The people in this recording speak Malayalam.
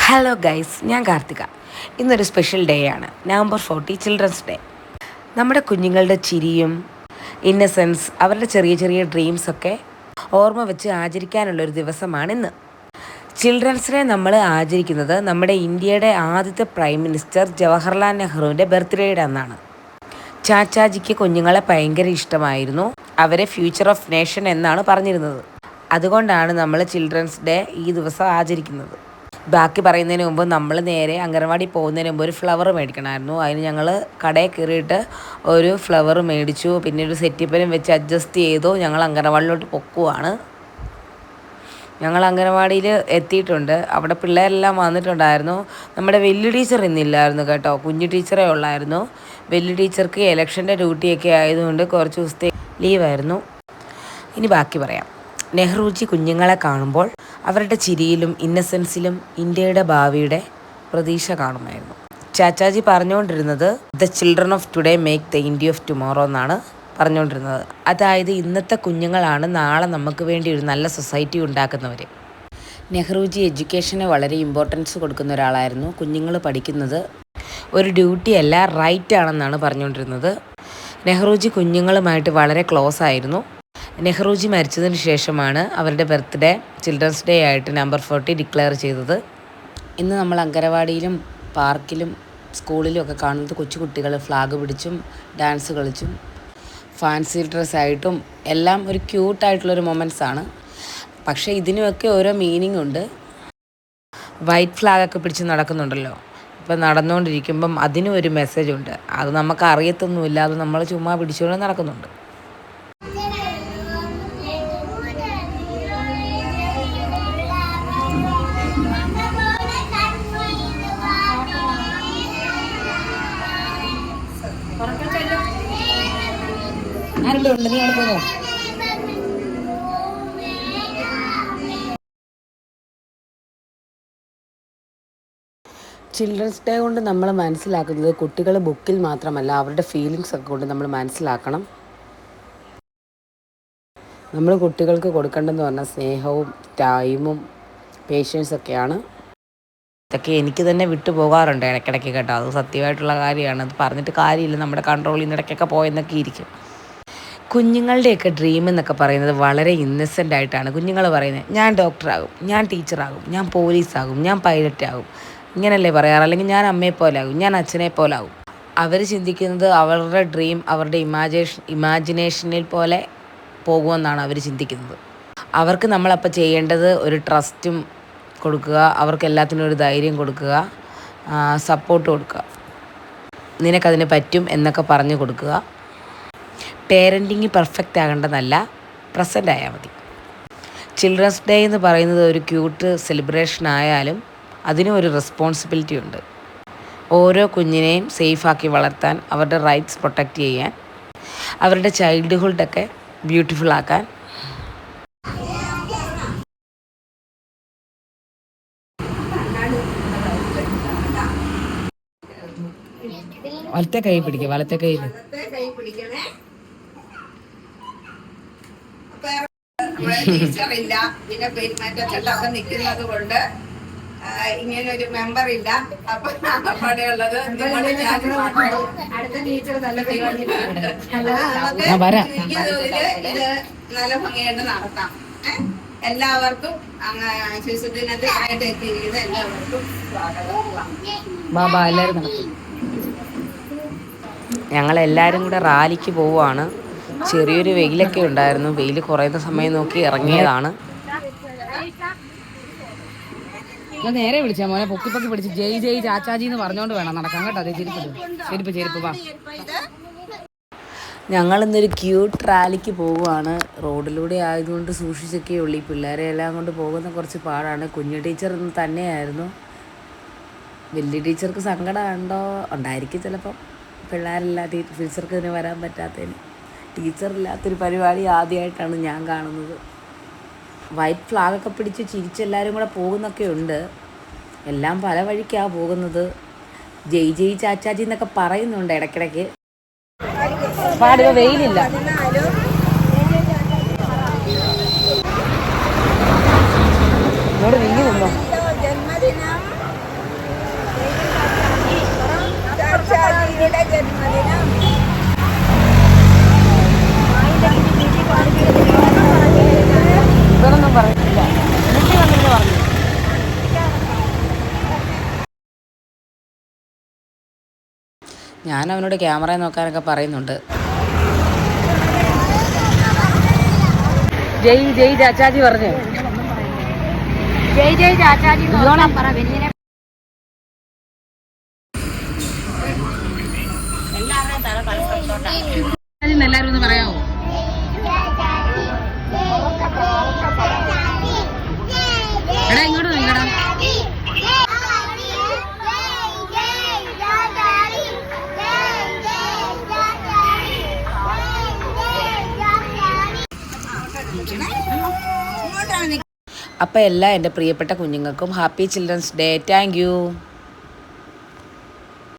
ഹലോ ഗൈസ്, ഞാൻ കാർത്തിക. ഇന്നൊരു സ്പെഷ്യൽ ഡേ ആണ്, നവംബർ 40 ചിൽഡ്രൻസ് ഡേ. നമ്മുടെ കുഞ്ഞുങ്ങളുടെ ചിരിയും ഇന്നസെൻസ്, അവരുടെ ചെറിയ ചെറിയ ഡ്രീംസൊക്കെ ഓർമ്മ വെച്ച് ആചരിക്കാനുള്ളൊരു ദിവസമാണിന്ന്. ചിൽഡ്രൻസ് ഡേ നമ്മൾ ആചരിക്കുന്നത് നമ്മുടെ ഇന്ത്യയുടെ ആദ്യത്തെ പ്രൈം മിനിസ്റ്റർ ജവഹർലാൽ നെഹ്റുവിൻ്റെ ബർത്ത്ഡേയുടെ അന്നാണ്. ചാച്ചാജിക്ക് കുഞ്ഞുങ്ങളെ ഭയങ്കര ഇഷ്ടമായിരുന്നു. അവരെ ഫ്യൂച്ചർ ഓഫ് നേഷൻ എന്നാണ് പറഞ്ഞിരുന്നത്. അതുകൊണ്ടാണ് നമ്മൾ ചിൽഡ്രൻസ് ഡേ ഈ ദിവസം ആചരിക്കുന്നത്. ബാക്കി പറയുന്നതിന് മുമ്പ് നമ്മൾ നേരെ അംഗനവാടി പോകുന്നതിന് മുമ്പ് ഒരു ഫ്ലവർ മേടിക്കണമായിരുന്നു. അതിന് ഞങ്ങൾ കടയിൽ കയറിയിട്ട് ഒരു ഫ്ലവർ മേടിച്ചു. പിന്നെ ഒരു സെറ്റിപ്പനും വെച്ച് അഡ്ജസ്റ്റ് ചെയ്തു. ഞങ്ങൾ അംഗനവാടിയിലോട്ട് പൊക്കുവാണ്. ഞങ്ങൾ അംഗനവാടിയിൽ എത്തിയിട്ടുണ്ട്. അവിടെ പിള്ളേരെല്ലാം വന്നിട്ടുണ്ടായിരുന്നു. നമ്മുടെ വലിയ ടീച്ചർ ഇന്നില്ലായിരുന്നു കേട്ടോ, കുഞ്ഞു ടീച്ചറേ ഉള്ളായിരുന്നു. വലിയ ടീച്ചർക്ക് ഇലക്ഷൻ്റെ ഡ്യൂട്ടിയൊക്കെ ആയതുകൊണ്ട് കുറച്ച് ദിവസത്തെ ലീവായിരുന്നു. ഇനി ബാക്കി പറയാം. നെഹ്റുജി കുഞ്ഞുങ്ങളെ കാണുമ്പോൾ അവരുടെ ചിരിയിലും ഇന്നസെൻസിലും ഇന്ത്യയുടെ ഭാവിയുടെ പ്രതീക്ഷ കാണുമായിരുന്നു. ചാച്ചാജി പറഞ്ഞുകൊണ്ടിരുന്നത് the children of today make the India of tomorrow എന്നാണ് പറഞ്ഞുകൊണ്ടിരുന്നത്. അതായത് ഇന്നത്തെ കുഞ്ഞുങ്ങളാണ് നാളെ നമുക്ക് വേണ്ടി ഒരു നല്ല സൊസൈറ്റി ഉണ്ടാക്കുന്നവർ. നെഹ്റുജി എഡ്യൂക്കേഷന് വളരെ ഇമ്പോർട്ടൻസ് കൊടുക്കുന്ന ഒരാളായിരുന്നു. കുഞ്ഞുങ്ങൾ പഠിക്കുന്നത് ഒരു ഡ്യൂട്ടിയല്ല, റൈറ്റ് ആണെന്നാണ് പറഞ്ഞുകൊണ്ടിരുന്നത്. നെഹ്റുജി കുഞ്ഞുങ്ങളുമായിട്ട് വളരെ ക്ലോസ് ആയിരുന്നു. നെഹ്റുജി മരിച്ചതിന് ശേഷമാണ് അവരുടെ ബർത്ത്ഡേ ചിൽഡ്രൻസ് ഡേ ആയിട്ട് നവംബർ 40 ഡിക്ലെയർ ചെയ്തത്. ഇന്ന് നമ്മൾ അങ്കനവാടിയിലും പാർക്കിലും സ്കൂളിലും ഒക്കെ കാണുന്നത് കൊച്ചു കുട്ടികൾ ഫ്ലാഗ് പിടിച്ചും ഡാൻസ് കളിച്ചും ഫാൻസി ഡ്രസ്സായിട്ടും എല്ലാം ഒരു ക്യൂട്ടായിട്ടുള്ളൊരു മൊമെൻറ്റ്സാണ്. പക്ഷേ ഇതിനുമൊക്കെ ഓരോ മീനിങ് ഉണ്ട്. വൈറ്റ് ഫ്ലാഗൊക്കെ പിടിച്ച് നടക്കുന്നുണ്ടല്ലോ, ഇപ്പം നടന്നുകൊണ്ടിരിക്കുമ്പം അതിനും ഒരു മെസ്സേജ് ഉണ്ട്. അത് നമുക്ക് അറിയത്തൊന്നുമില്ല, അത് നമ്മൾ ചുമ്മാ പിടിച്ചുകൊണ്ട് നടക്കുന്നുണ്ട്. ചിൽഡ്രൻസ് ഡേ കൊണ്ട് നമ്മൾ മനസ്സിലാക്കുന്നത് കുട്ടികൾ ബുക്കിൽ മാത്രമല്ല, അവരുടെ ഫീലിങ്സ് ഒക്കെ കൊണ്ട് നമ്മൾ മനസ്സിലാക്കണം. നമ്മൾ കുട്ടികൾക്ക് കൊടുക്കേണ്ടതെന്ന് പറഞ്ഞാൽ സ്നേഹവും ടൈമും പേഷ്യൻസൊക്കെയാണ്. ഇതൊക്കെ എനിക്ക് തന്നെ വിട്ടു പോകാറുണ്ട് ഇടയ്ക്കിടയ്ക്ക് കേട്ടോ, അത് സത്യമായിട്ടുള്ള കാര്യമാണ്. അത് പറഞ്ഞിട്ട് കാര്യമില്ല, നമ്മുടെ കൺട്രോളിൽ നിന്ന് ഇടയ്ക്കൊക്കെ പോയെന്നൊക്കെ ഇരിക്കും. കുഞ്ഞുങ്ങളുടെയൊക്കെ ഡ്രീം എന്നൊക്കെ പറയുന്നത് വളരെ ഇന്നസെൻ്റ് ആയിട്ടാണ് കുഞ്ഞുങ്ങൾ പറയുന്നത്. ഞാൻ ഡോക്ടറാകും, ഞാൻ ടീച്ചറാകും, ഞാൻ പോലീസാകും, ഞാൻ പൈലറ്റാകും, ഇങ്ങനല്ലേ പറയാറ്. അല്ലെങ്കിൽ ഞാൻ അമ്മയെപ്പോലാകും, ഞാൻ അച്ഛനെ പോലാകും. അവർ ചിന്തിക്കുന്നത് അവരുടെ ഡ്രീം അവരുടെ ഇമാജിനേഷനിൽ പോലെ പോകുമെന്നാണ് അവർ ചിന്തിക്കുന്നത്. അവർക്ക് നമ്മളപ്പോൾ ചെയ്യേണ്ടത് ഒരു ട്രസ്റ്റും കൊടുക്കുക, അവർക്ക് എല്ലാത്തിനും ഒരു ധൈര്യം കൊടുക്കുക, സപ്പോർട്ട് കൊടുക്കുക, നിനക്കതിന് പറ്റും എന്നൊക്കെ പറഞ്ഞു കൊടുക്കുക. പേരൻറ്റിങ് പെർഫെക്റ്റ് ആകേണ്ടതല്ല, പ്രസൻ്റ് ആയാൽ മതി. ചിൽഡ്രൻസ് ഡേ എന്ന് പറയുന്നത് ഒരു ക്യൂട്ട് സെലിബ്രേഷൻ ആയാലും അതിനും ഒരു റെസ്പോൺസിബിലിറ്റി ഉണ്ട്. ഓരോ കുഞ്ഞിനെയും സേഫാക്കി വളർത്താൻ, അവരുടെ റൈറ്റ്സ് പ്രൊട്ടക്റ്റ് ചെയ്യാൻ, അവരുടെ ചൈൽഡ്ഹുഡൊക്കെ ബ്യൂട്ടിഫുൾ ആക്കാൻ. വലത്തെ കൈ പിടിക്കുക, വലത്തെ കൈ ടീച്ചറില്ല, പിന്നെ പെരുമാറ്റച്ചട്ടൊക്കെ നിൽക്കുന്നത് കൊണ്ട് ഇങ്ങനെ ഒരു മെമ്പർ ഇല്ല. അപ്പൊ അവിടെയുള്ളത് അടുത്ത ടീച്ചർ നല്ല ഇത് നല്ല ഭംഗിയായിട്ട് നടത്താം. എല്ലാവർക്കും ശിശുദിനത്തിനായിട്ട് എത്തിയിരിക്കുന്ന എല്ലാവർക്കും സ്വാഗതം. ഞങ്ങളെല്ലാവരും കൂടെ റാലിക്ക് പോവുകയാണ്. ചെറിയൊരു വെയിലൊക്കെ ഉണ്ടായിരുന്നു. വെയിൽ കുറയുന്ന സമയം നോക്കി ഇറങ്ങിയതാണ്. നേരെ വിളിച്ചാൽ മോനെ പൊക്കി പിടിച്ച് ജയ് ജയ് ചാച്ചാജി എന്ന് പറഞ്ഞുകൊണ്ട് വേണം നടക്കാൻ കേട്ടോ. അതെ, ചെരുപ്പ് വാ. ഞങ്ങളിന്നൊരു ക്യൂട്ട് റാലിക്ക് പോവുകയാണ്. റോഡിലൂടെ ആയതുകൊണ്ട് സൂക്ഷിച്ചൊക്കെ ഉള്ളു. ഈ പിള്ളേരെ എല്ലാം കൊണ്ട് പോകുന്ന കുറച്ച് പാടാണ്. കുഞ്ഞു ടീച്ചർ ഇന്ന് തന്നെയായിരുന്നു. വലിയ ടീച്ചർക്ക് സങ്കടം ഉണ്ടായിരിക്കും ചിലപ്പം. പിള്ളേരെല്ലാം ടീച്ചർക്ക് ഇതിന് വരാൻ പറ്റാത്തതിന്. ടീച്ചറില്ലാത്തൊരു പരിപാടി ആദ്യമായിട്ടാണ് ഞാൻ കാണുന്നത്. വൈറ്റ് ഫ്ലാഗൊക്കെ പിടിച്ച് ചിരിച്ചെല്ലാവരും കൂടെ പോകുന്നൊക്കെ ഉണ്ട്. എല്ലാം പല വഴിക്കാണ് പോകുന്നത്. ജയ് ജയ് ചാച്ചാജി എന്നൊക്കെ പറയുന്നുണ്ട് ഇടയ്ക്കിടയ്ക്ക്. പാടുക, വെയിലില്ല. ഇവിടെ നീങ്ങി നിന്നോ. ഇവരൊന്നും പറഞ്ഞില്ല, വീട്ടിൽ വന്നിട്ട് പറഞ്ഞു. ഞാൻ അവനോട് ക്യാമറ നോക്കാനൊക്കെ പറയുന്നുണ്ട്. ജയ് ജയ് ചാച്ചാജി പറഞ്ഞു. ജയ് ജയ് ചാച്ചാജി പറ വെഞ്ഞിനെ എല്ലാവരും ഒന്ന് പറയാമോ? എടാ ഇങ്ങോട്ട് നോക്കടാ. അപ്പം എല്ലാ എൻ്റെ പ്രിയപ്പെട്ട കുഞ്ഞുങ്ങൾക്കും happy children's day. Thank you.